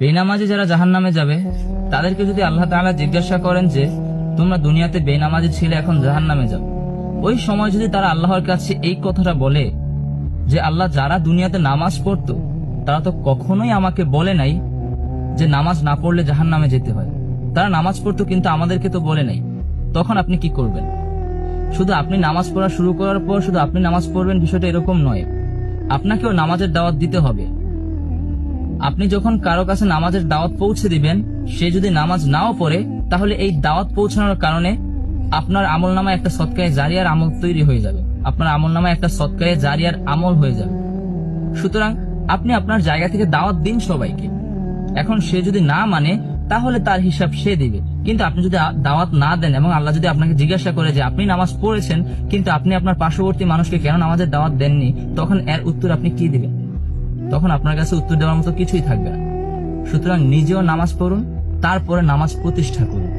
বেনামাজি যারা জাহান্নামে যাবে তাদেরকে যদি আল্লাহ তাআলা জিজ্ঞাসা করেন যে তোমরা দুনিয়াতে বেনামাজি ছিলে, এখন জাহান্নামে যাও, ওই সময় যদি তারা আল্লাহর কাছে এই কথাটা বলে যে আল্লাহ, যারা দুনিয়াতে নামাজ পড়তো তারা তো কখনোই আমাকে বলে নাই যে নামাজ না পড়লে জাহান্নামে যেতে হয়, তারা নামাজ পড়তো কিন্তু আমাদেরকে তো বলে নাই, তখন আপনি কি করবেন? শুধু আপনি নামাজ পড়া শুরু করার পর শুধু আপনি নামাজ পড়বেন বিষয়টা এরকম নয়, আপনাকেও নামাজের দাওয়াত দিতে হবে। আপনি যখন কারো কাছে নামাজের দাওয়াত পৌঁছে দিবেন, সে যদি নামাজ নাও পড়ে, তাহলে এই দাওয়াত পৌঁছানোর কারণে আপনার আমলনামায় একটা সদকায়ে জারিয়ার আমল তৈরি হয়ে যাবে, আপনার আমলনামায় একটা সদকায়ে জারিয়ার আমল হয়ে যাবে। সুতরাং আপনি আপনার জায়গা থেকে দাওয়াত দিন সবাইকে। এখন সে যদি না মানে তাহলে তার হিসাব সে দিবে, কিন্তু আপনি যদি দাওয়াত না দেন এবং আল্লাহ যদি আপনাকে জিজ্ঞাসা করে যে আপনি নামাজ পড়েছেন কিন্তু আপনি আপনার পার্শ্ববর্তী মানুষকে কেন নামাজের দাওয়াত দেননি, তখন এর উত্তর আপনি কি দিবেন? তখন আপনার কাছে উত্তর দেওয়ার মতো কিছুই থাকবে না। সুতরাং নিজেও নামাজ পড়ুন, তারপরে নামাজ প্রতিষ্ঠা করুন।